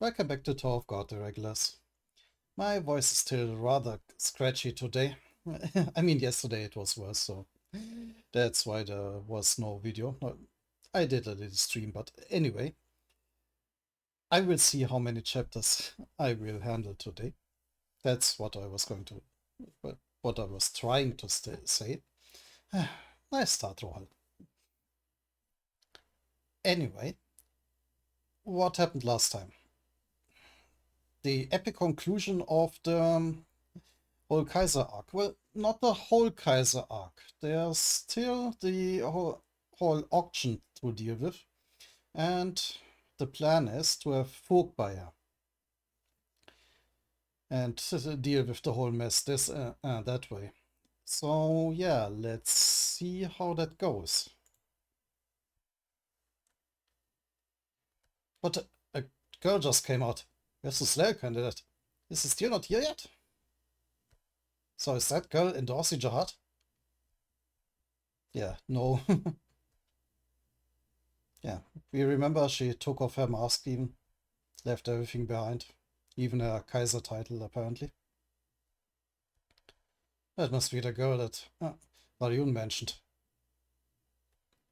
Welcome back to Tower of God, the regulars. My voice is still rather scratchy today. I mean, yesterday it was worse, so that's why there was no video. No, I did a little stream, but anyway, I will see how many chapters I will handle today. That's what I was going to, what I was trying to say. Nice start, Rohal. Anyway, what happened last time? The epic conclusion of the whole Kaiser arc. Well, not the whole Kaiser arc. There's still the whole auction to deal with. And the plan is to have Vogtbuyer and deal with the whole mess that way. So yeah, let's see how that goes. But a girl just came out. Where's the Slayer candidate? Is he still not here yet? So is that girl endorsing Jihad? Yeah, no. Yeah, we remember she took off her mask even, left everything behind, even her Kaiser title apparently. That must be the girl that Marion mentioned.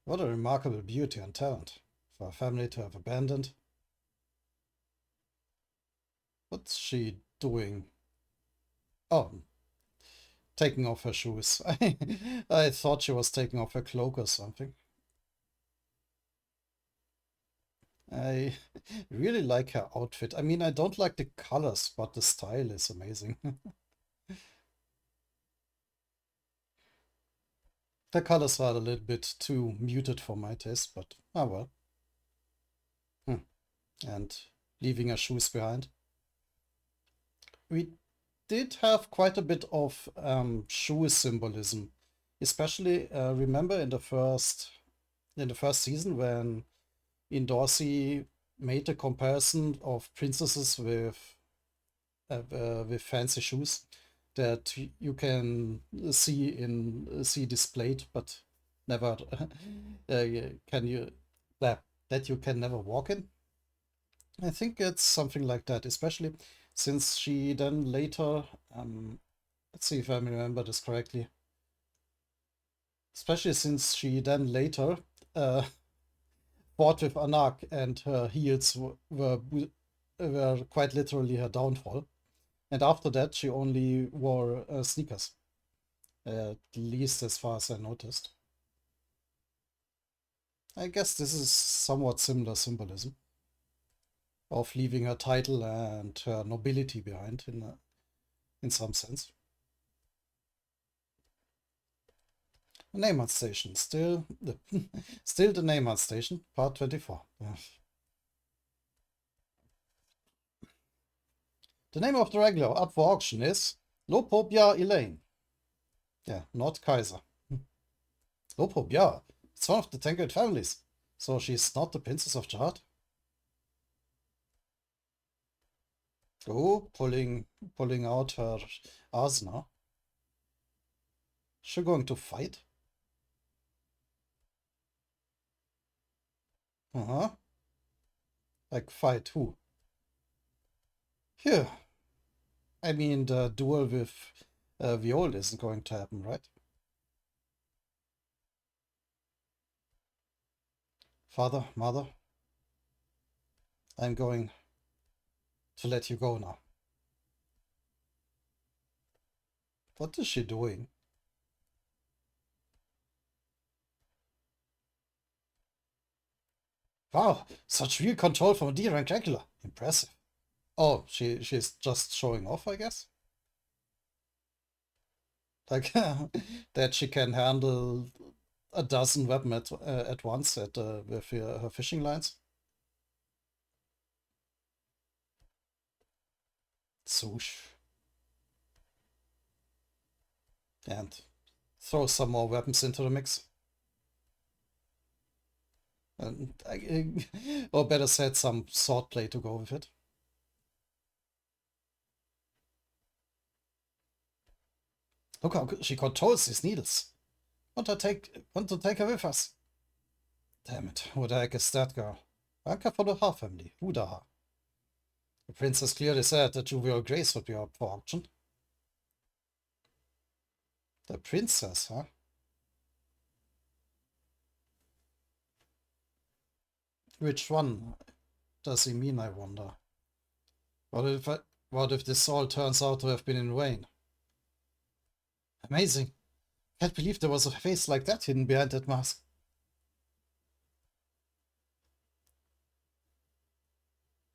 What a remarkable beauty and talent for a family to have abandoned. What's she doing? Oh, taking off her shoes. I thought she was taking off her cloak or something. I really like her outfit. I mean, I don't like the colors, but the style is amazing. The colors are a little bit too muted for my taste, but ah well. And leaving her shoes behind. We did have quite a bit of shoe symbolism, especially remember in the first season when Indorsey made a comparison of princesses with fancy shoes that you can see displayed, but never can you that you can never walk in. I think it's something like that, especially since she then later, let's see if I remember this correctly, especially since she then later uh, fought with Anak and her heels were quite literally her downfall. And after that, she only wore sneakers, at least as far as I noticed. I guess this is somewhat similar symbolism of leaving her title and her nobility behind in some sense. Neymar Station, still the still the Neymar Station, part 24. The name of the regular up for auction is Lopobia Elaine. Yeah, not Kaiser. Lopobia. It's one of the Tangled families. So she's not the Princess of Jihad? Oh, pulling out her Asna. She going to fight? Uh-huh. Like fight who? Phew. I mean, the duel with Viol isn't going to happen, right? Father, mother, I'm going to let you go now. What is she doing? Wow, such real control from a D-rank regular. Impressive. Oh, she's just showing off, I guess? Like, that she can handle a dozen weapons at once with her fishing lines. Swoosh. And throw some more weapons into the mix. And or better said, some swordplay to go with it. Look how good she controls these needles. Want to take her with us? Damn it, who the heck is that girl? Anka for the Ha family. Who the Ha? princess clearly said that Juvial Grace would be up for auction. The princess, huh? Which one does he mean, I wonder? What if this all turns out to have been in vain? Amazing. Can't believe there was a face like that hidden behind that mask.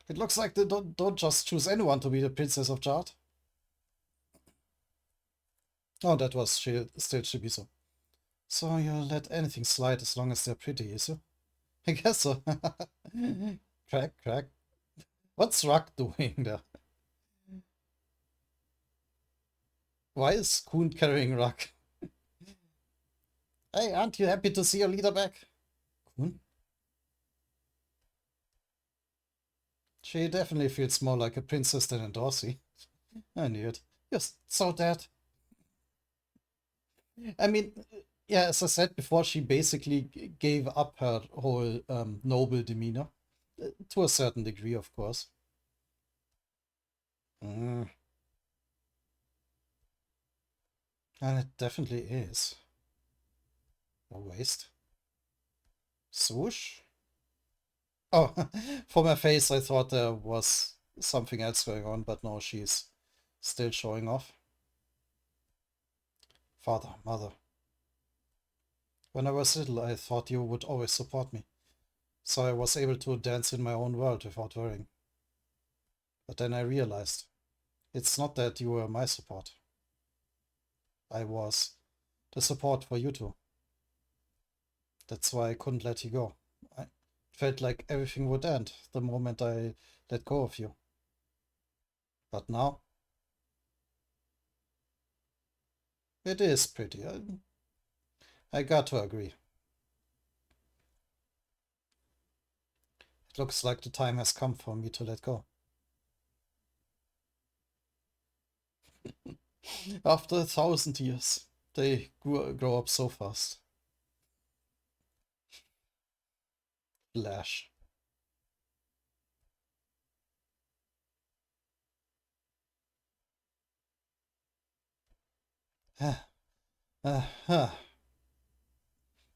It looks like they don't just choose anyone to be the Princess of Jade. Oh, that was still Shibiso. So you'll let anything slide as long as they're pretty, is you? I guess so. Crack. What's Rock doing there? Why is Kuhn carrying Rock? Hey, aren't you happy to see your leader back? Kuhn? She definitely feels more like a princess than a Dorsey. I knew it. You're so dead. I mean, yeah, as I said before, she basically gave up her whole noble demeanor. To a certain degree, of course. Mm. And it definitely is. A waste. Swoosh? Oh, for my face, I thought there was something else going on, but no, she's still showing off. Father, mother. When I was little, I thought you would always support me, so I was able to dance in my own world without worrying. But then I realized, it's not that you were my support. I was the support for you two. That's why I couldn't let you go. I felt like everything would end the moment I let go of you. But now, it is pretty. I got to agree. It looks like the time has come for me to let go. After 1,000 years, they grow up so fast. Flash.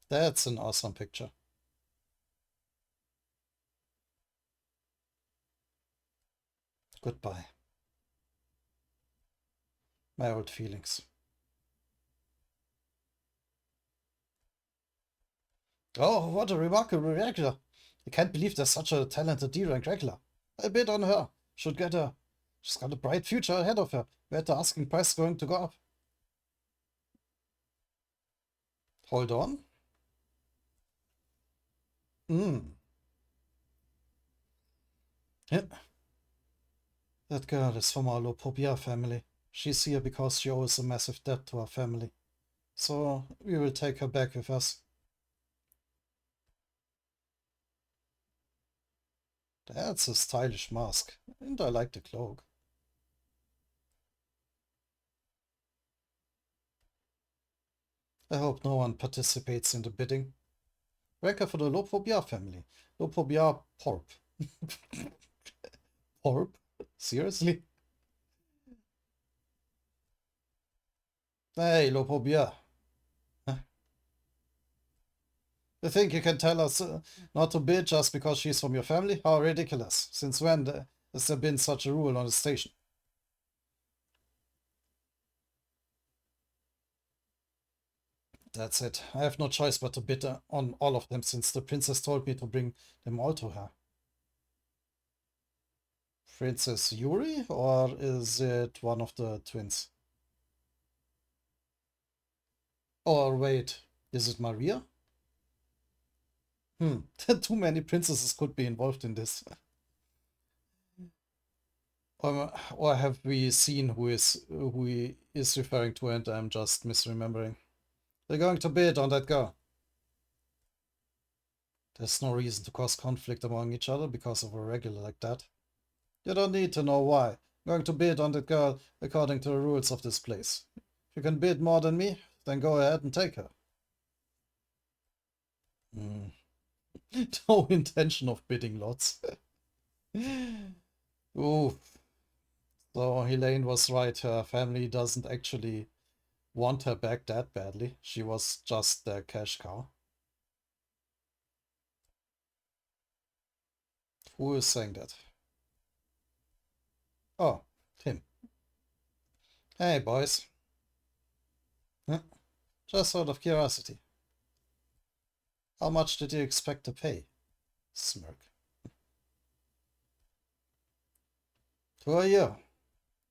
That's an awesome picture. Goodbye. My old feelings. Oh, what a remarkable regular. I can't believe there's such a talented D-rank regular. I bid on her. Should get her. She's got a bright future ahead of her. Where the asking price going to go up? Hold on. Yeah. That girl is from our Lopobia family. She's here because she owes a massive debt to our family. So we will take her back with us. That's a stylish mask, and I like the cloak. I hope no one participates in the bidding. Record for the Lopobia family. Lopobia Porp. Porp? Seriously? Hey, Lopobia. Huh? You think you can tell us not to bid just because she's from your family? How ridiculous. Since when has there been such a rule on the station? That's it. I have no choice but to bid on all of them since the princess told me to bring them all to her. Princess Yuri, or is it one of the twins? Or wait, is it Maria? Too many princesses could be involved in this. Or have we seen who he is referring to and I'm just misremembering? They're going to bid on that girl. There's no reason to cause conflict among each other because of a regular like that. You don't need to know why. I'm going to bid on that girl according to the rules of this place. If you can bid more than me, then go ahead and take her. No intention of bidding lots. Ooh, so Helene was right. Her family doesn't actually want her back that badly. She was just their cash cow. Who is saying that? Oh, him. Hey, boys. Huh? Just out of curiosity. How much did you expect to pay? Smirk. Who are you?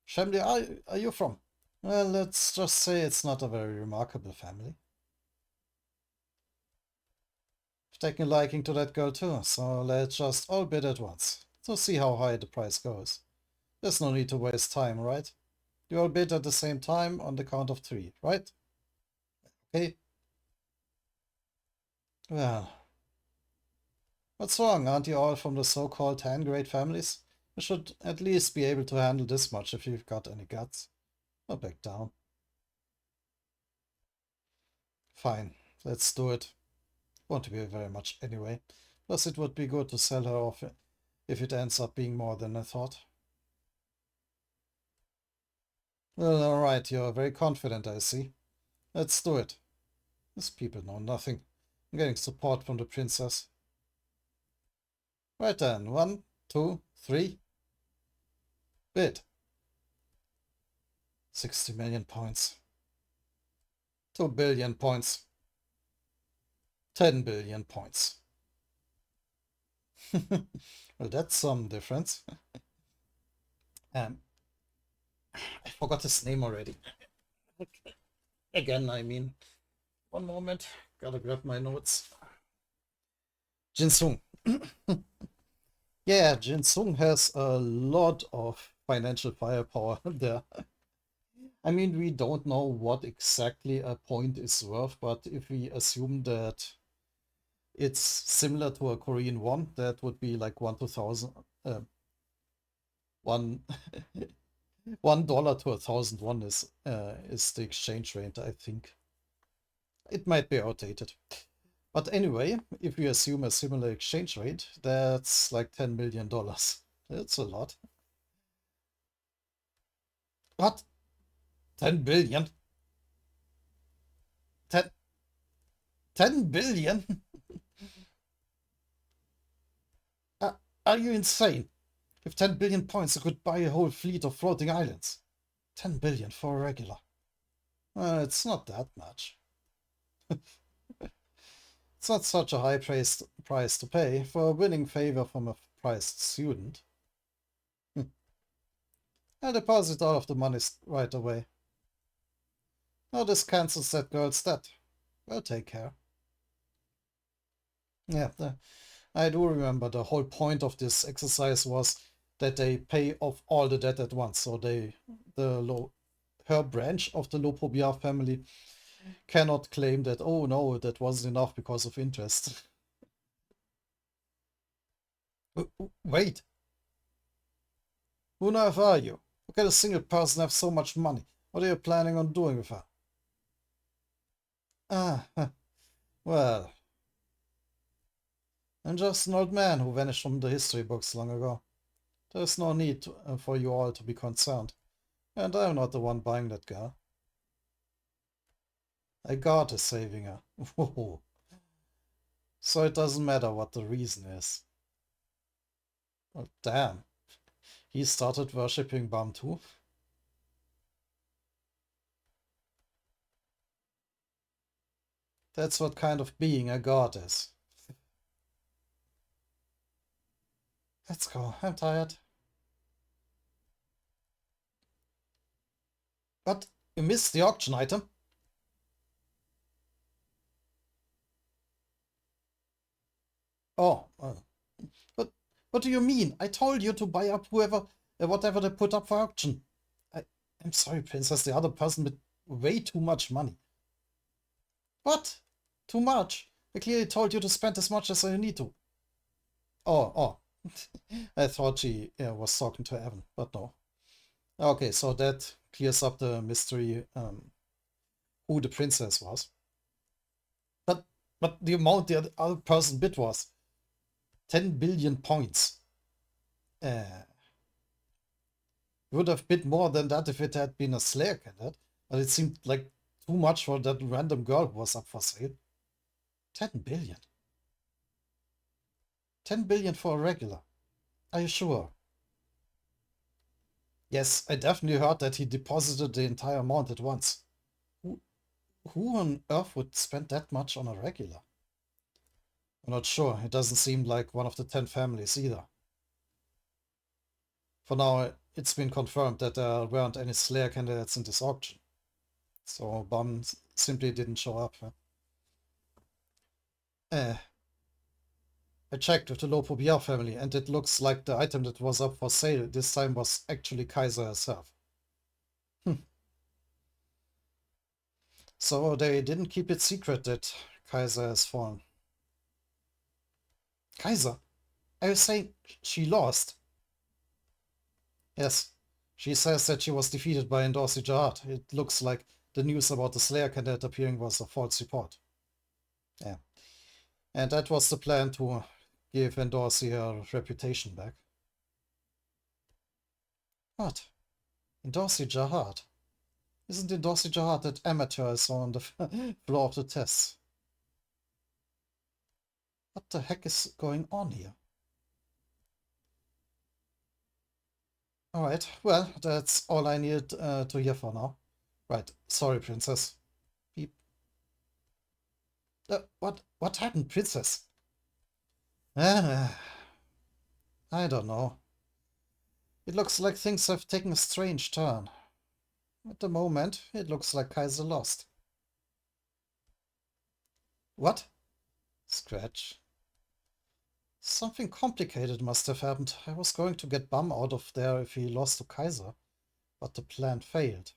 Family are you from? Well, let's just say it's not a very remarkable family. I've taken a liking to that girl too, so let's just all bid at once, to see how high the price goes. There's no need to waste time, right? You all bid at the same time on the count of 3, right? Okay. Well, what's wrong? Aren't you all from the so-called 10 great families? You should at least be able to handle this much if you've got any guts. I'll back down. Fine, let's do it. Won't be very much anyway. Plus it would be good to sell her off if it ends up being more than I thought. Well, alright, you're very confident, I see. Let's do it. These people know nothing. I'm getting support from the princess. Right then, 1, 2, 3. Bid. 60 million points. 2 billion points. 10 billion points. Well, that's some difference. Um, I forgot his name already. Again, I mean. One moment. Gotta grab my notes. Jinsung. Yeah, Jinsung has a lot of financial firepower there. I mean, we don't know what exactly a point is worth, but if we assume that it's similar to a Korean won, that would be like 1 to 1,000, one $1 to 1,000 won is the exchange rate, I think. It might be outdated. But anyway, if we assume a similar exchange rate, that's like $10 million. That's a lot. What? 10 billion? 10, 10 billion? Uh, are you insane? With 10 billion points, I could buy a whole fleet of floating islands. 10 billion for a regular. It's not that much. It's not such a high price to pay for a winning favor from a prized student. I'll deposit all of the money right away. Now this cancels that girl's debt. We'll take care. Yeah, I do remember the whole point of this exercise was that they pay off all the debt at once. So her branch of the Lopobia family cannot claim that, oh no, that wasn't enough because of interest. Wait, who on earth are you? How can a single person have so much money? What are you planning on doing with her? Ah, well, I'm just an old man who vanished from the history books long ago. There's no need for you all to be concerned. And I'm not the one buying that girl. A god is saving her. Whoa. So it doesn't matter what the reason is. Well, damn. He started worshipping Bam too? That's what kind of being a god is. Let's go. I'm tired. But you missed the auction item. Oh, but what do you mean? I told you to buy up whatever they put up for auction. I'm sorry, Princess, the other person with way too much money. What? Too much? I clearly told you to spend as much as you need to. Oh. I thought she was talking to Evan, but no. Okay, so that clears up the mystery who the princess was. But the amount the other person bid was 10 billion points. Uh, would have bid more than that if it had been a Slayer candidate, but it seemed like too much for that random girl who was up for sale. 10 billion. 10 billion for a regular. Are you sure? Yes, I definitely heard that he deposited the entire amount at once. Who, who on earth would spend that much on a regular? I'm not sure. It doesn't seem like one of the 10 families either. For now, it's been confirmed that there weren't any Slayer candidates in this auction. So Bum simply didn't show up. Huh? I checked with the Lopo Biar family, and it looks like the item that was up for sale this time was actually Kaiser herself. So they didn't keep it secret that Kaiser has fallen. Kaiser? Are you saying she lost? Yes. She says that she was defeated by Endorsi Jihad. It looks like the news about the Slayer candidate appearing was a false report. Yeah. And that was the plan to give Endorsi her reputation back. What? Endorsi Jihad? Isn't Endorsi Jihad that amateur I saw on the floor of the tests? What the heck is going on here? Alright, well, that's all I needed to hear for now. Right, sorry, Princess. Beep. What happened, Princess? I don't know. It looks like things have taken a strange turn. At the moment, it looks like Kaiser lost. What? Scratch. Something complicated must have happened. I was going to get Bum out of there if he lost to Kaiser, but the plan failed.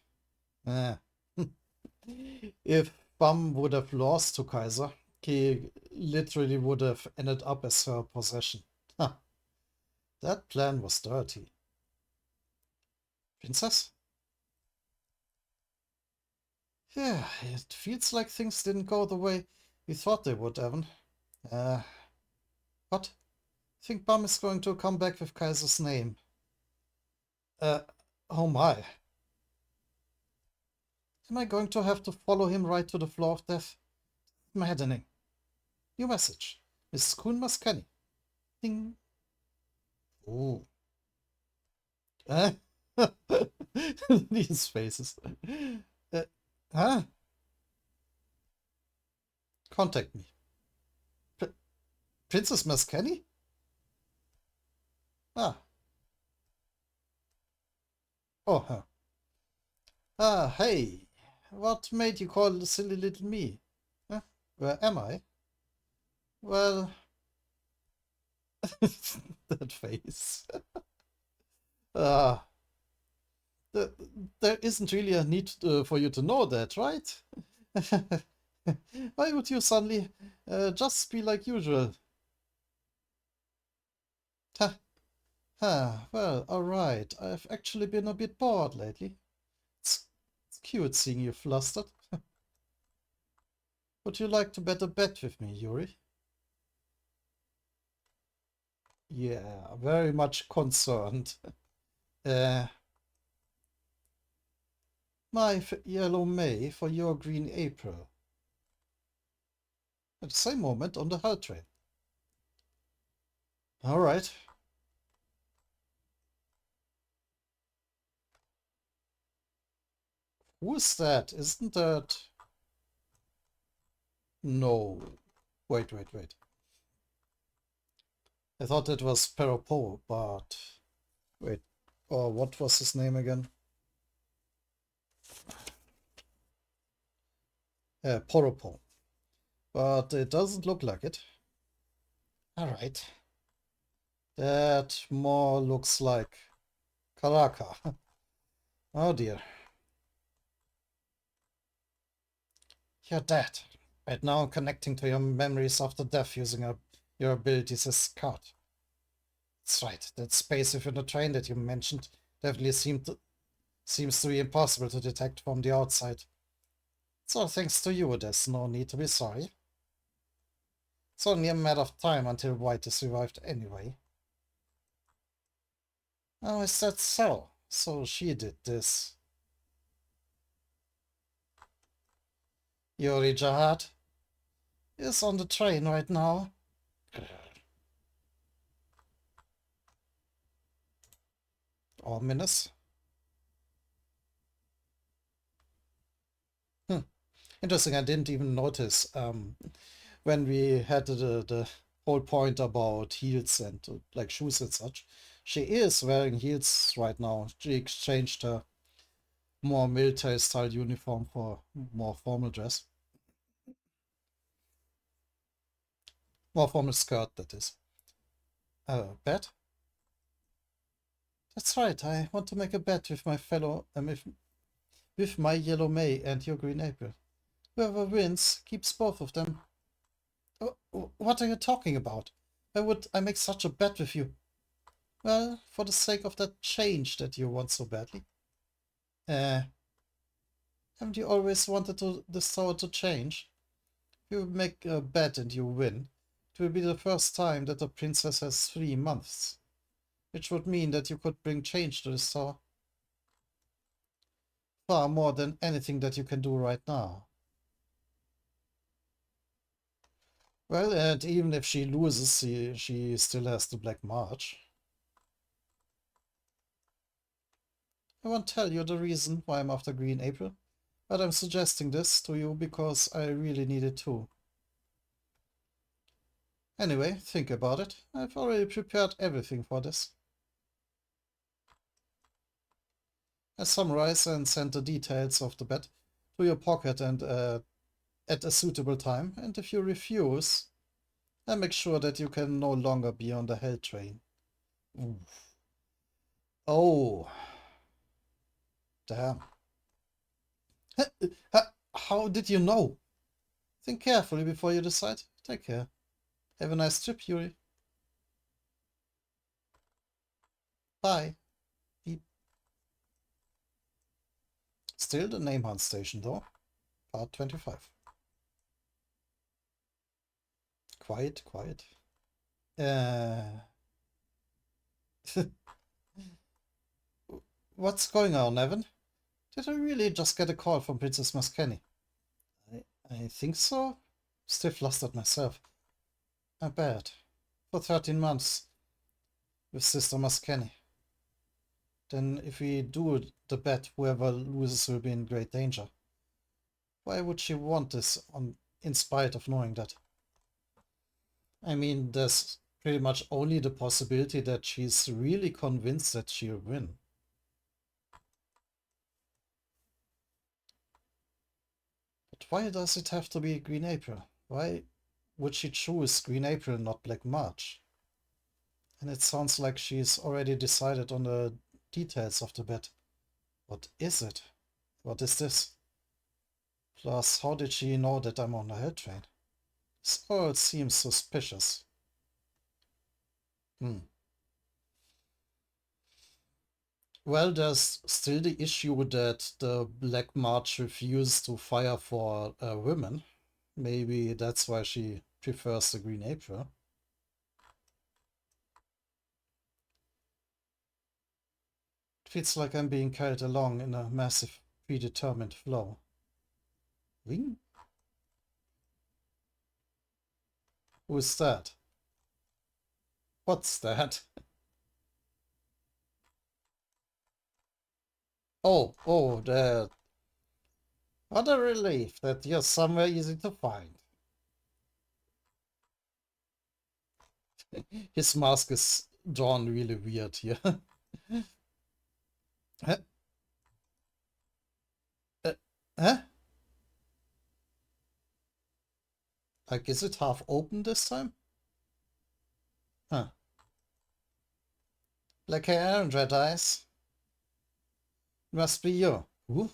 If Bum would have lost to Kaiser, he literally would have ended up as her possession. That plan was dirty. Princess? Yeah, it feels like things didn't go the way we thought they would, Evan. What? Think Bum is going to come back with Kaiser's name. Oh my. Am I going to have to follow him right to the floor of death? Maddening. New message. Mrs. Kuhn Mascani. Ding. Ooh. These faces. Huh? Contact me. Princess Mascani? Ah. Oh, huh. Ah, hey. What made you call the silly little me? Huh? Where am I? Well... that face. Ah. There isn't really a need for you to know that, right? Why would you suddenly just be like usual? Well, alright. I've actually been a bit bored lately. It's cute seeing you flustered. Would you like to bet a bet with me, Yuri? Yeah, very much concerned. My yellow May for your green April. At the same moment on the Hull train. Alright. Who's that? Isn't that... No. Wait. I thought it was Peropo, but... Wait. Oh, what was his name again? Poropo. But it doesn't look like it. Alright. That more looks like Karaka. Oh dear. You're dead. Right now connecting to your memories after death using your abilities as scout. That's right. That space within the train that you mentioned definitely seems to be impossible to detect from the outside. So thanks to you, there's no need to be sorry. It's only a matter of time until White is revived anyway. Oh, is that so? so she did this. Yuri Jahad is on the train right now. Ominous. Interesting, I didn't even notice when we had the whole point about heels and like shoes and such. She is wearing heels right now. She exchanged her more military style uniform for more formal dress. More formal skirt, that is. Bet? That's right, I want to make a bet with my fellow, with my Yellow May and your Green April. Whoever wins keeps both of them. What are you talking about? Why would I make such a bet with you? Well, for the sake of that change that you want so badly. Haven't you always wanted the store to change? If you make a bet and you win, it will be the first time that the princess has 3 months, which would mean that you could bring change to the store. Far more than anything that you can do right now. Well, and even if she loses, she still has the Black March. I won't tell you the reason why I'm after Green April, but I'm suggesting this to you because I really need it too. Anyway, think about it. I've already prepared everything for this. I summarize and send the details of the bet to your pocket and at a suitable time, and if you refuse, I make sure that you can no longer be on the hell train. Oof. Oh, damn. How did you know? Think carefully before you decide. Take care. Have a nice trip, Yuri. Bye. Beep. Still the name hunt station, though. Part 25. Quiet, quiet. What's going on, Evan? Did I really just get a call from Princess Mascani? I think so. Still flustered myself. I bet. For 13 months with Sister Mascani. Then if we do the bet, whoever loses will be in great danger. Why would she want this in spite of knowing that? I mean, there's pretty much only the possibility that she's really convinced that she'll win. But why does it have to be Green April? Why would she choose Green April, not Black March? And it sounds like she's already decided on the details of the bet. What is it? What is this? Plus, how did she know that I'm on the hell train? This all seems suspicious. Well, there's still the issue that the Black March refused to fire for women. Maybe that's why she prefers the Green April. It feels like I'm being carried along in a massive, predetermined flow. Ring? Who's that? What's that? Oh, that. What a relief that you're somewhere easy to find. His mask is drawn really weird here. Huh? Huh? Like, is it half open this time? Huh. Black hair and red eyes. Must be you. Ooh,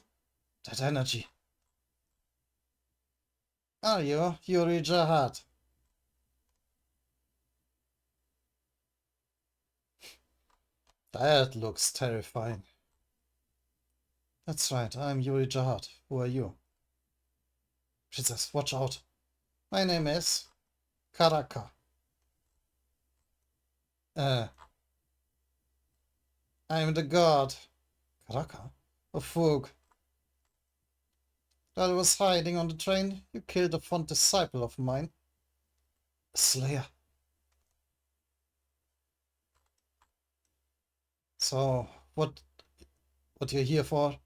that energy. Are you Yuri Jahad? That looks terrifying. That's right, I'm Yuri Jahad. Who are you? Princess, watch out. My name is Karaka. I'm the god Karaka? A Fug. While I was hiding on the train, you killed a fond disciple of mine. A slayer. So, what you're here for?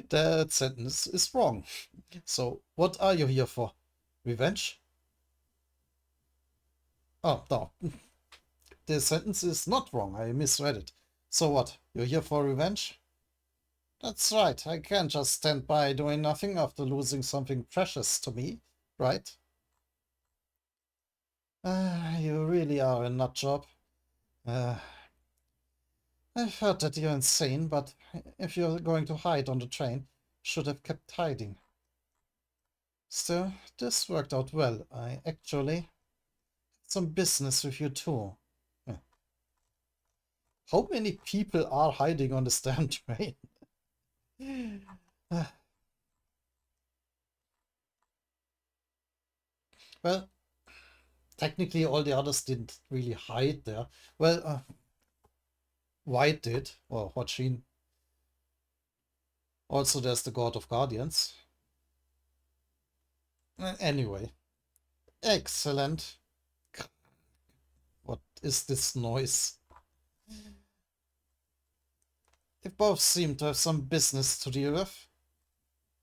That sentence is wrong. So, what are you here for? Revenge? Oh, no. The sentence is not wrong. I misread it. So what? You're here for revenge? That's right. I can't just stand by doing nothing after losing something precious to me, right? You really are a nutjob. Uh, I've heard that you're insane, but if you're going to hide on the train, should have kept hiding. Still, this worked out well. I actually had some business with you too. Uh, How many people are hiding on this damn train? Uh, Well, technically all the others didn't really hide there. Well, White did, or Hotchin. Also, there's the God of Guardians. Anyway, excellent. What is this noise? They both seem to have some business to deal with.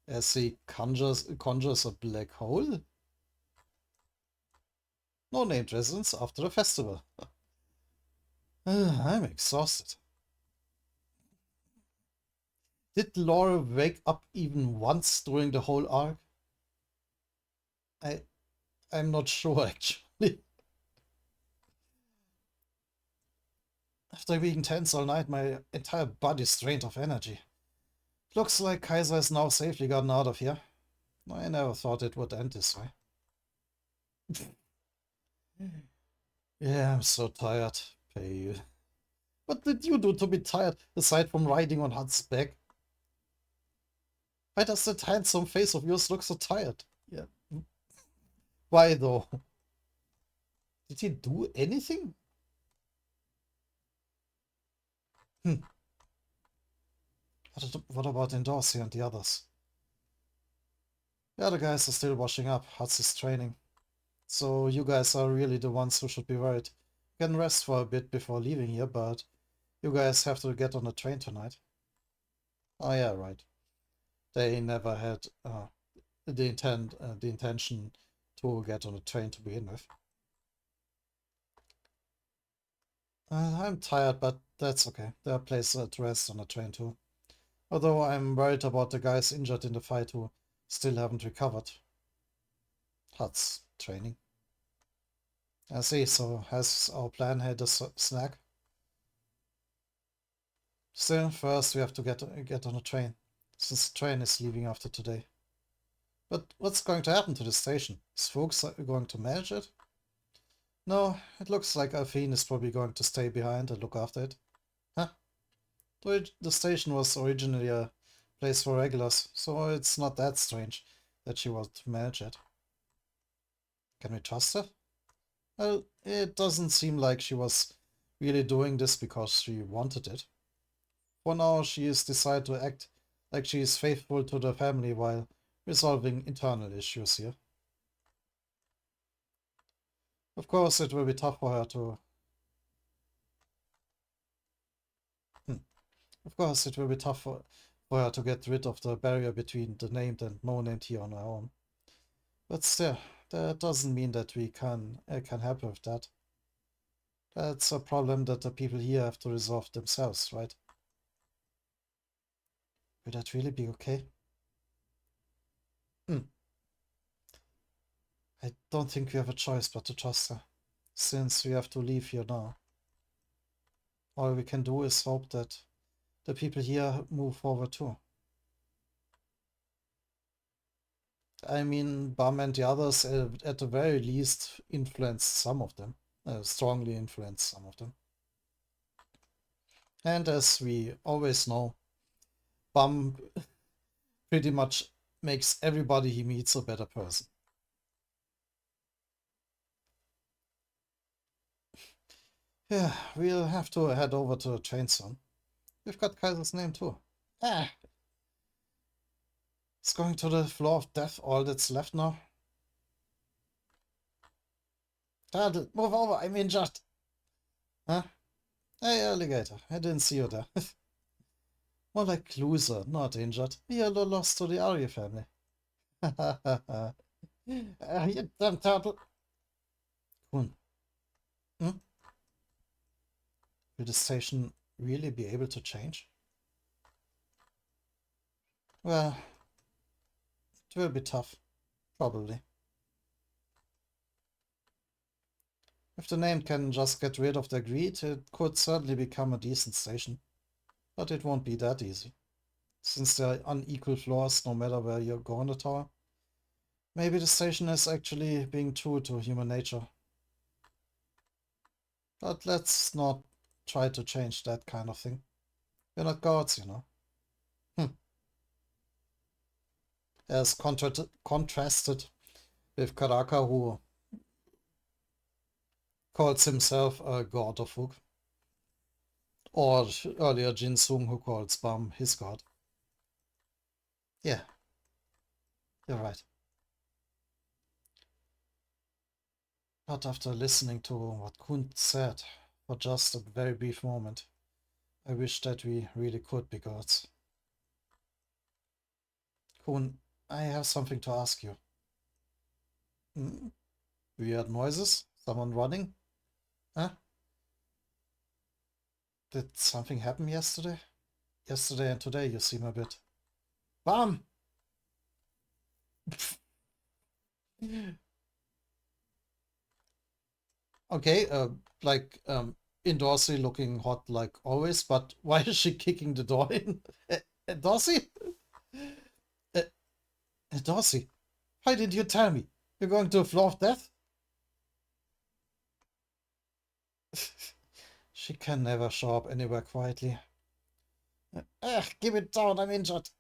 As he conjures a black hole? No named residents after the festival. I'm exhausted. Did Laura wake up even once during the whole arc? I I'm not sure actually. After being tense all night, my entire body's drained of energy. Looks like Kaiser is now safely gotten out of here. I never thought it would end this way. Yeah, I'm so tired. Pale. What did you do to be tired, aside from riding on Hunt's back? Why does that handsome face of yours look so tired? Yeah. Why though? Did he do anything? Hmm. What about Endorsi and the others? The other guys are still washing up. Hutz is training. So you guys are really the ones who should be worried. You can rest for a bit before leaving here, but you guys have to get on a train tonight. Oh yeah, right. They never had the intention to get on a train to begin with. I'm tired, but that's okay. There are places to rest on a train too. Although I'm worried about the guys injured in the fight who still haven't recovered. Huts training. I see, so has our plan had a snack? Still, first we have to get on a train, since the train is leaving after today. But what's going to happen to the station? Is Fuchs going to manage it? No, it looks like Alphine is probably going to stay behind and look after it. Huh? The station was originally a place for regulars, so it's not that strange that she was to manage it. Can we trust her? Well, it doesn't seem like she was really doing this because she wanted it. For now, she has decided to act like she is faithful to the family while resolving internal issues here. Of course, it will be tough for her to... Hmm. Of course, it will be tough for her to get rid of the barrier between the named and no-named here on her own. But still, that doesn't mean that we can help her with that. That's a problem that the people here have to resolve themselves, right? Will that really be okay? Hmm. I don't think we have a choice but to trust her, since we have to leave here now. All we can do is hope that the people here move forward too. I mean, Bum and the others, at the very least, influenced some of them, strongly influenced some of them. And as we always know, Bum pretty much makes everybody he meets a better person. Yeah, we'll have to head over to the train soon. We've got Kaiser's name too. Ah, it's going to the floor of death, all that's left now. Dad, move over, I'm injured. Huh? Hey, alligator, I didn't see you there. More like loser, not injured. You're lost to the Arya family. You damn turtle. Cool. Hmm? Will the station really be able to change? Well, it will be tough. Probably. If the name can just get rid of the greed, it could certainly become a decent station. But it won't be that easy. Since there are unequal floors no matter where you go on the tower. Maybe the station is actually being true to human nature. But let's not try to change that kind of thing. We're not gods, you know. As contrasted with Karaka, who calls himself a god of Hook. Or earlier Jin Sung, who calls Bam his god. Yeah, you're right. But after listening to what Kun said for just a very brief moment, I wish that we really could be gods. Kun, I have something to ask you. Hmm? Weird noises? Someone running? Huh? Did something happen yesterday? Yesterday and today you seem a bit... Bam! Okay, like, Dorsey looking hot like always, but why is she kicking the door in? Dorsey? Uh, Dorsey, why did you tell me? You're going to a floor of death? She can never show up anywhere quietly. Give it down, I'm injured.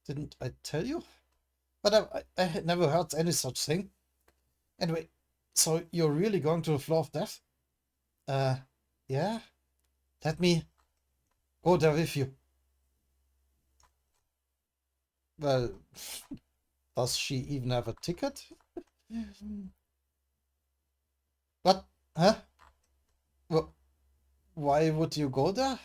Didn't I tell you? But I had never heard any such thing. Anyway, so you're really going to the floor of death? Uh, yeah? Let me go there with you. Well, does she even have a ticket? What? Huh? Why would you go there?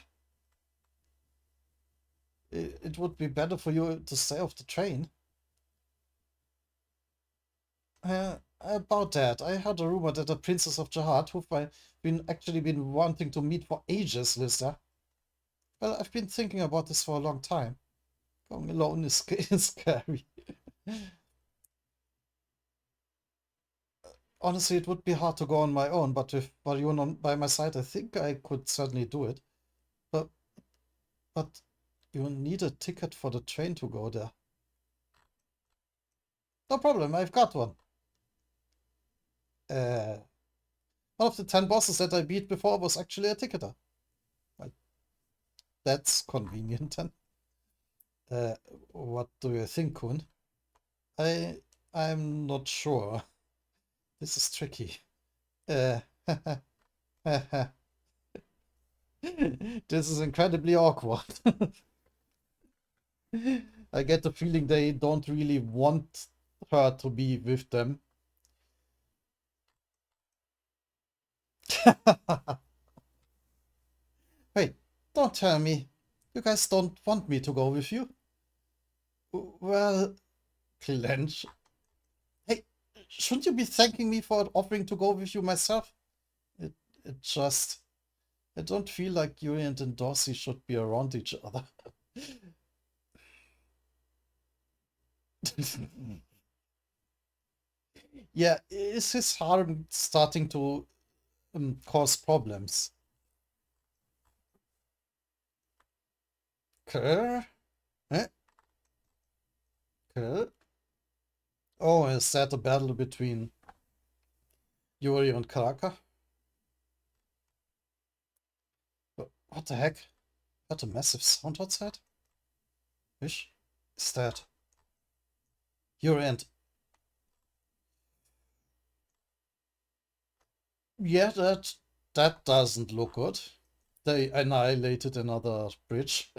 It would be better for you to stay off the train. About that, I heard a rumor that the Princess of Jihad, who've actually been wanting to meet for ages, lives there. Well, I've been thinking about this for a long time. Going alone is scary. Honestly, it would be hard to go on my own, but with Baryun by my side, I think I could certainly do it. But, but you need a ticket for the train to go there. No problem, I've got one. Uh, one of the 10 bosses that I beat before was actually a ticketer. Well, that's convenient then. What do you think, Kun? I'm not sure. This is tricky. Uh, this is incredibly awkward. I get the feeling they don't really want her to be with them. Wait, don't tell me. You guys don't want me to go with you? Well, clench. Hey, shouldn't you be thanking me for offering to go with you myself? It, it just... I don't feel like Yuri and Dorsey should be around each other. Yeah, is his harm starting to cause problems? Okay. Eh? Okay. Oh, is that a battle between Yuri and Karaka? What the heck? What a massive sound outside? Which is that? Yuri and... Yeah, that doesn't look good. They annihilated another bridge.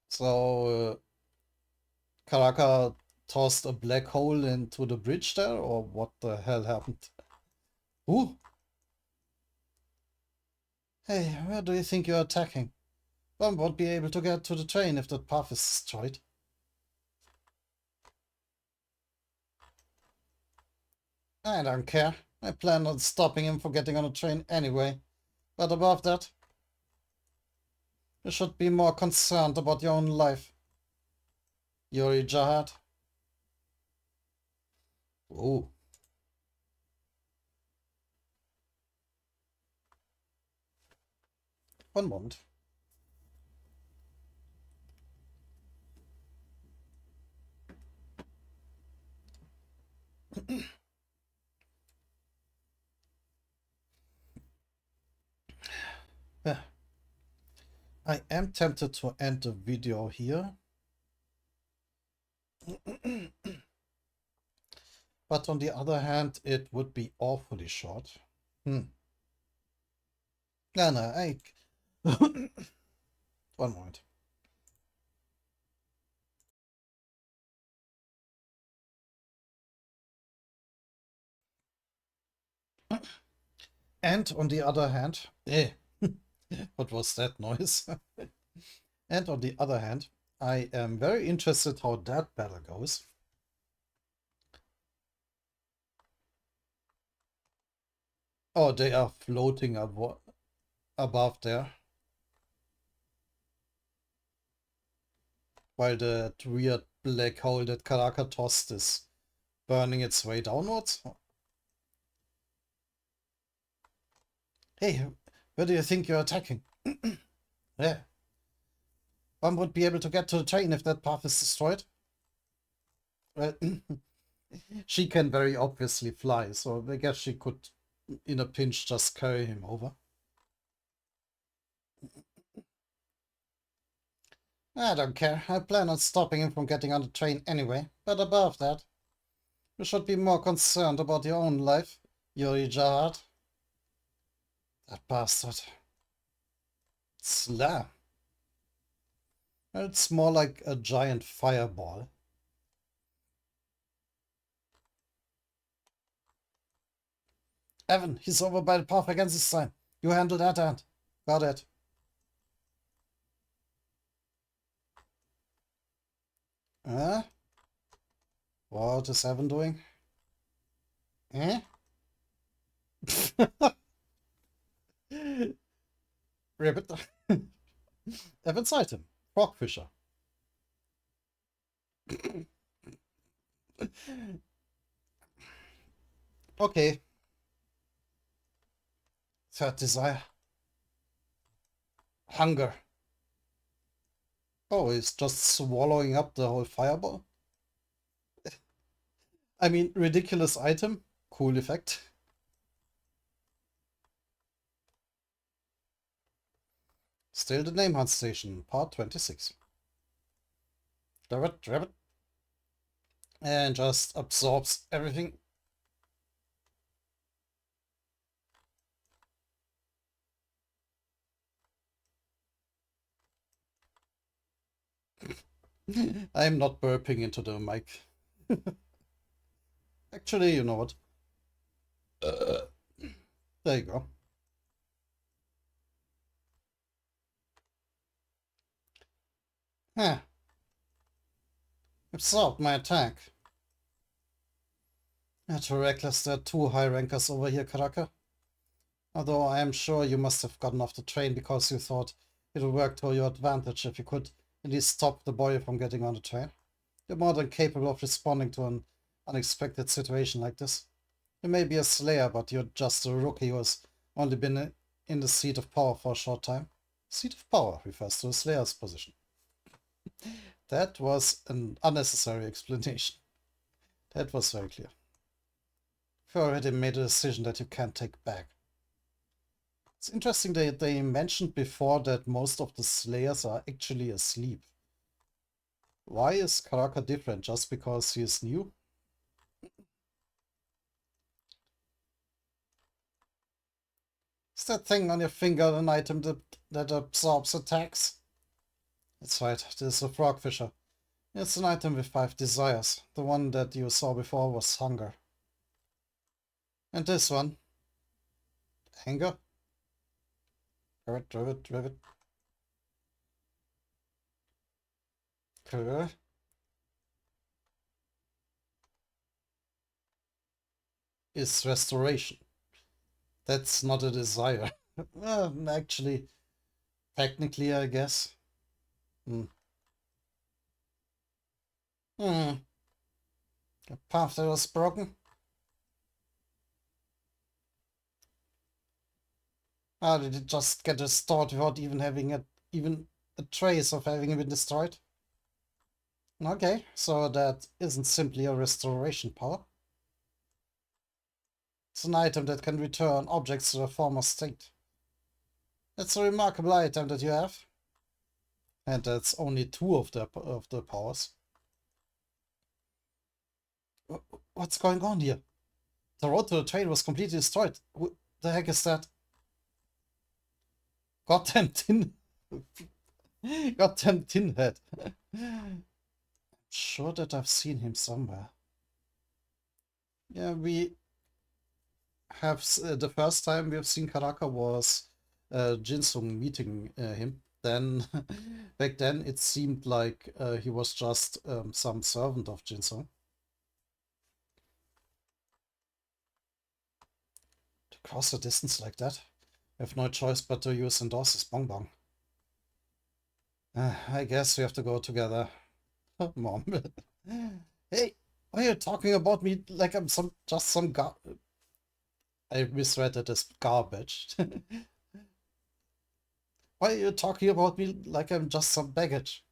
So Karaka tossed a black hole into the bridge there, or what the hell happened? Ooh! Hey, where do you think you're attacking? One won't be able to get to the train if that path is destroyed. I don't care. I plan on stopping him from getting on a train anyway. But above that, you should be more concerned about your own life. Yuri Jihad. Oh. One moment. I am tempted to end the video here. But on the other hand, it would be awfully short. No, I... One moment. And on the other hand... what was that noise? And on the other hand, I am very interested how that battle goes. Oh, they are floating above there. While the weird black hole that Karaka tossed is burning its way downwards. Hey, where do you think you're attacking? Yeah. One would be able to get to the train if that path is destroyed. Well, she can very obviously fly, so I guess she could, in a pinch, just carry him over. I don't care. I plan on stopping him from getting on the train anyway. But above that, you should be more concerned about your own life, Yuri Jihad. That bastard. Slam. It's more like a giant fireball. Evan, he's over by the path against the sign. You handle that end. Got it. Huh? What is Evan doing? Eh? Ribbit. Evan's item. Frogfisher. Okay. Third desire. Hunger. Oh, he's just swallowing up the whole fireball? I mean, ridiculous item. Cool effect. Still the Name Hunt Station, part 26. Rabbit. And just absorbs everything. I'm not burping into the mic. Actually, you know what? There you go. Huh. Absorbed my attack. Too reckless, there are two high rankers over here, Karaka. Although I am sure you must have gotten off the train because you thought it would work to your advantage if you could at least stop the boy from getting on the train. You're more than capable of responding to an unexpected situation like this. You may be a slayer, but you're just a rookie who has only been in the seat of power for a short time. Seat of power refers to a slayer's position. That was an unnecessary explanation. That was very clear. You already made a decision that you can't take back. It's interesting that they mentioned before that most of the slayers are actually asleep. Why is Karaka different? Just because he is new? Is that thing on your finger an item that absorbs attacks? That's right, this is a frogfisher. It's an item with 5 desires. The one that you saw before was hunger. And this one? Anger? Rivet. Cool. Is restoration. That's not a desire. Well, actually, technically, I guess. Hmm. A path that was broken? How did it just get restored without even having even a trace of having been destroyed? Okay, so that isn't simply a restoration power. It's an item that can return objects to their former state. It's a remarkable item that you have. And that's only 2 of the powers. What's going on here? The road to the train was completely destroyed. What the heck is that? Goddamn tin. Goddamn tin head. Sure that I've seen him somewhere. Yeah, we have the first time we have seen Karaka was Jinsung meeting him. Then back then it seemed like he was just some servant of Jinsung. To cross a distance like that, we have no choice but to use Endorse's bonbon. I guess we have to go together. Mom. Hey, why are you talking about me like I'm just some I misread it as garbage. Why are you talking about me like I'm just some baggage?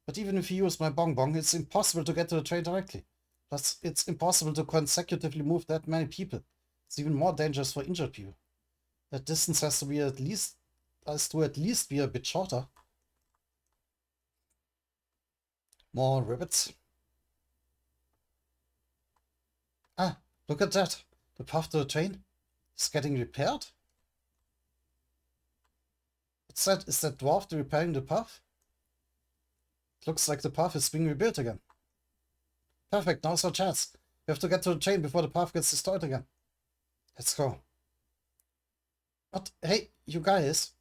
But even if you use my bonbon, it's impossible to get to the train directly. Plus, it's impossible to consecutively move that many people. It's even more dangerous for injured people. That distance has to at least be a bit shorter. More rivets. Ah, look at that. The path to the train is getting repaired. What's that? Is that dwarf repairing the path? It looks like the path is being rebuilt again. Perfect, now's our chance. We have to get to the train before the path gets destroyed again. Let's go. But hey, you guys.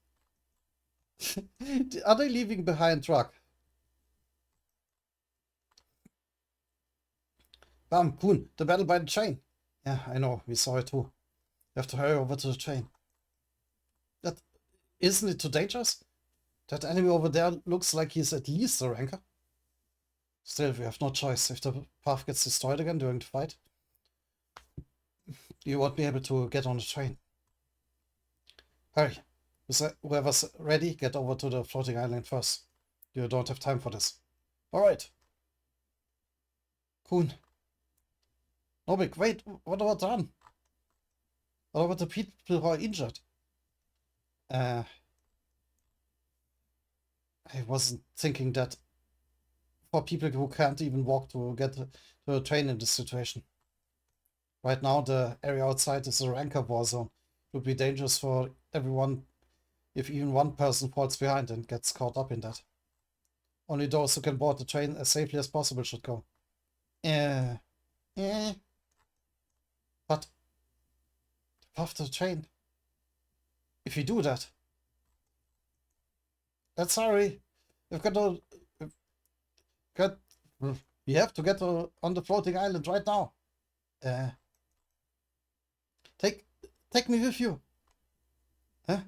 Are they leaving behind truck? Bam, Kuhn, the battle by the train. Yeah, I know, we saw it too. We have to hurry over to the train. Isn't it too dangerous? That enemy over there looks like he's at least a ranker. Still, we have no choice. If the path gets destroyed again during the fight, you won't be able to get on the train. Hurry. Whoever's ready, get over to the floating island first. You don't have time for this. Alright. Kuhn. Nobik, wait, what about Dan? What about the people who are injured? I wasn't thinking that for people who can't even walk to get to a train in this situation. Right now, the area outside is a ranker war zone. It would be dangerous for everyone if even one person falls behind and gets caught up in that. Only those who can board the train as safely as possible should go. But after the train, if you do that, that's sorry. We've got to we have to get on the floating island right now. Take me with you. Huh?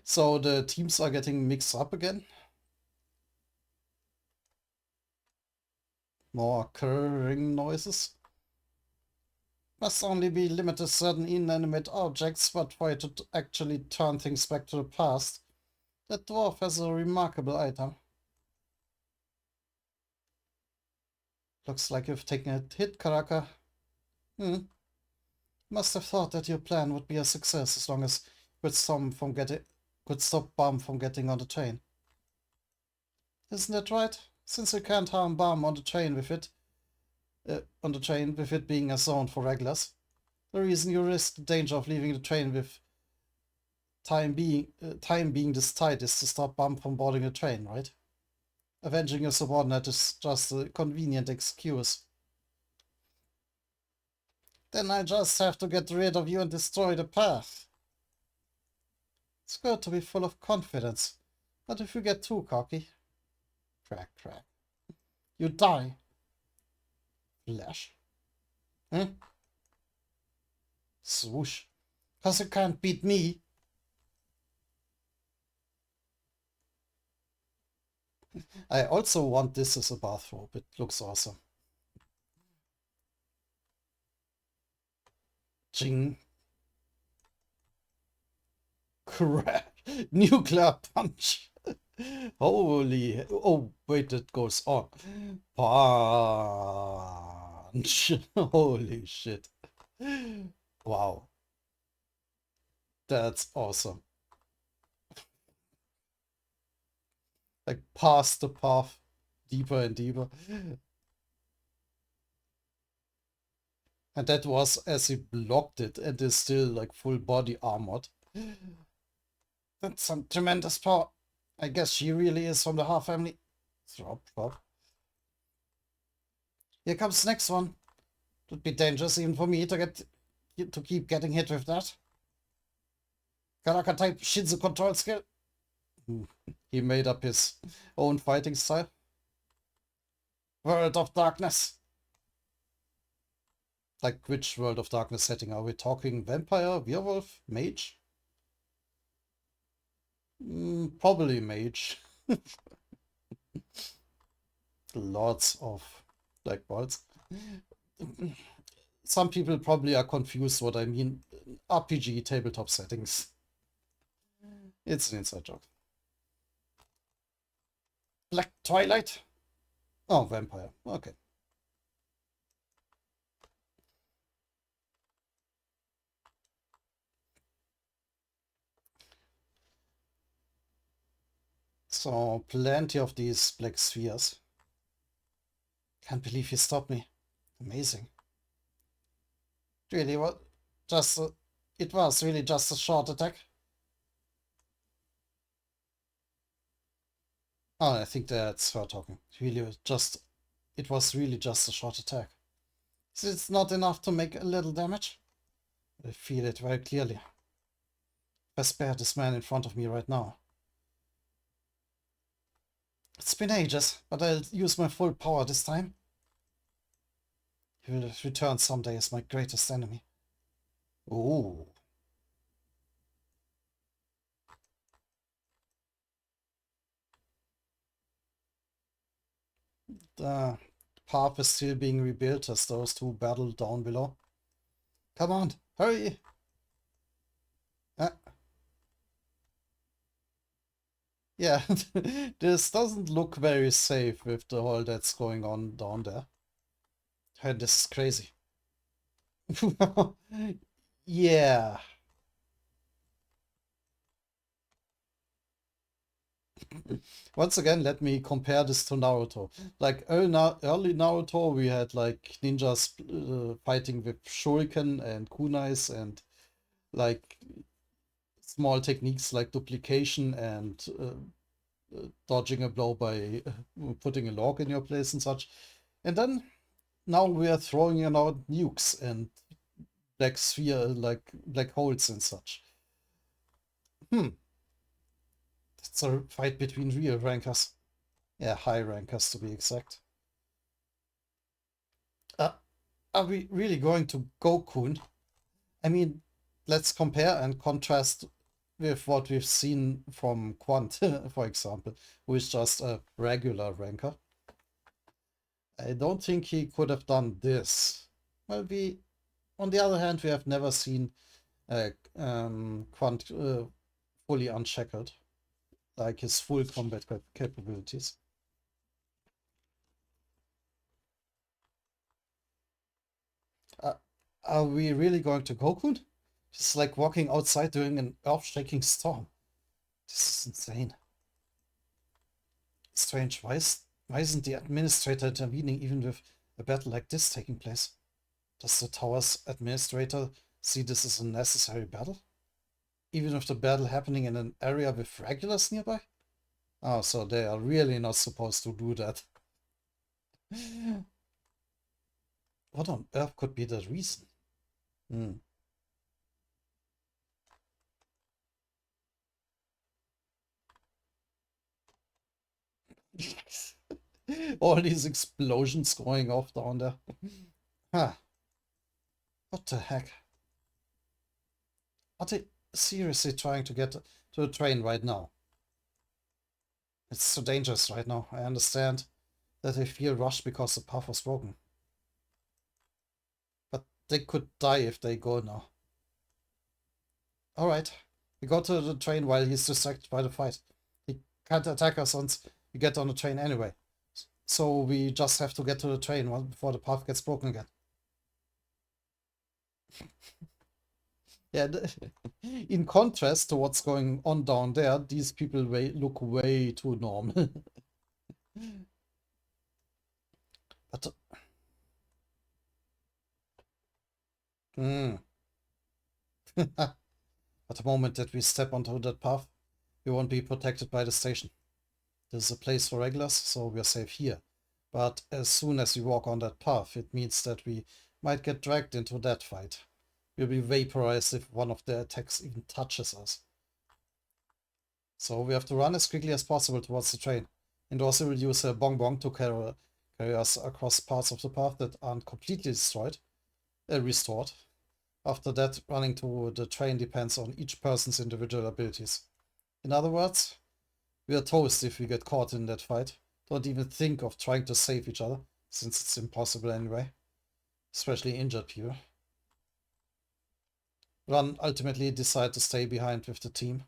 So the teams are getting mixed up again. More occurring noises. Must only be limited to certain inanimate objects, but for it to actually turn things back to the past. That dwarf has a remarkable item. Looks like you've taken a hit, Karaka. Must have thought that your plan would be a success as long as could stop Bam from getting on the train. Isn't that right? Since you can't harm Bam on the train with it, on the train with it being a zone for regulars. The reason you risk the danger of leaving the train with time being this tight is to stop bump from boarding the train, right? Avenging your subordinate is just a convenient excuse. Then I just have to get rid of you and destroy the path. It's good to be full of confidence, but if you get too cocky, crack, crack, you die. Flash. Swoosh. 'Cause you can't beat me. I also want this as a bathrobe. It looks awesome. Ching. Crap. Nuclear punch. Holy. Oh, wait, it goes on. Punch. Holy shit. Wow. That's awesome. Like, past the path. Deeper and deeper. And that was as he blocked it and is still like full body armored. That's some tremendous power. I guess she really is from the Ha family. Drop, drop. Here comes the next one. It would be dangerous even for me to keep getting hit with that. Karaka type Shinzu control skill. He made up his own fighting style. World of Darkness. Like, which World of Darkness setting? Are we talking vampire, werewolf, mage? Probably mage. Lots of black balls. Some people probably are confused what I mean. RPG tabletop settings. It's an inside joke. Black Twilight? Oh, vampire. Okay. So, plenty of these black spheres. Can't believe he stopped me. Amazing. Really, what? It was really just a short attack. Oh, I think that's her talking. It was really just a short attack. It's not enough to make a little damage. I feel it very clearly. I spare this man in front of me right now. It's been ages, but I'll use my full power this time. He will return someday as my greatest enemy. Ooh. The path is still being rebuilt as those two battle down below. Come on, hurry! Yeah, this doesn't look very safe with the whole that's going on down there. And this is crazy. Yeah. Once again, let me compare this to Naruto. Like early Naruto, we had like ninjas fighting with shuriken and kunais and like small techniques like duplication and dodging a blow by putting a log in your place and such. And then now we are throwing out nukes and black sphere, like black holes and such. It's a fight between real rankers. Yeah, high rankers to be exact. Are we really going to Gokun? I mean, let's compare and contrast with what we've seen from Quant, for example, who is just a regular ranker. I don't think he could have done this. Well, on the other hand, we have never seen Quant fully unshackled, like his full combat capabilities. Are we really going to Gokun? It's like walking outside during an earth-shaking storm. This is insane. Strange. Why isn't the administrator intervening even with a battle like this taking place? Does the tower's administrator see this as a necessary battle? Even if the battle happening in an area with regulars nearby? Oh, so they are really not supposed to do that. What on earth could be the reason? Hmm. All these explosions going off down there. Huh. What the heck? Are they seriously trying to get to the train right now? It's so dangerous right now. I understand that they feel rushed because the path was broken. But they could die if they go now. Alright. We go to the train while he's distracted by the fight. He can't attack us once we get on the train anyway. So we just have to get to the train before the path gets broken again. Yeah, in contrast to what's going on down there, these people look way too normal. But mm. At the moment that we step onto that path, we won't be protected by the station. This is a place for regulars, so we're safe here. But as soon as we walk on that path, it means that we might get dragged into that fight. We'll be vaporized if one of the attacks even touches us. So we have to run as quickly as possible towards the train. And also we'll use a bonbon to carry us across parts of the path that aren't completely restored. After that, running to the train depends on each person's individual abilities. In other words, we are toast if we get caught in that fight. Don't even think of trying to save each other, since it's impossible anyway. Especially injured people. Ron ultimately decided to stay behind with the team.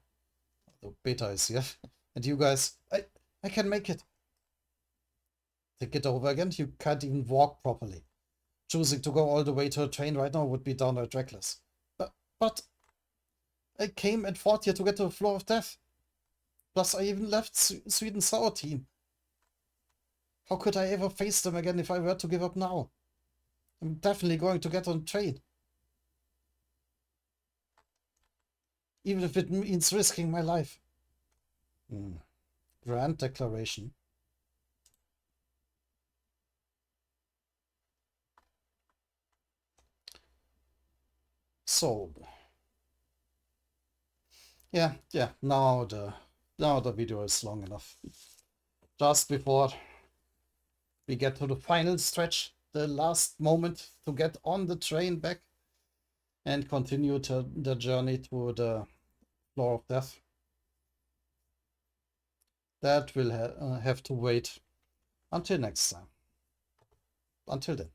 The beta is here. And you guys, I can make it. Think it over again, you can't even walk properly. Choosing to go all the way to a train right now would be downright reckless. But I came and fought here to get to the floor of death. Plus, I even left Sweet and Sour team. How could I ever face them again if I were to give up now? I'm definitely going to get on the train. Even if it means risking my life. Grand declaration. So, yeah, now the video is long enough. Just before we get to the final stretch, the last moment to get on the train back and continue to the journey to the floor of death. That will have to wait until next time. Until then.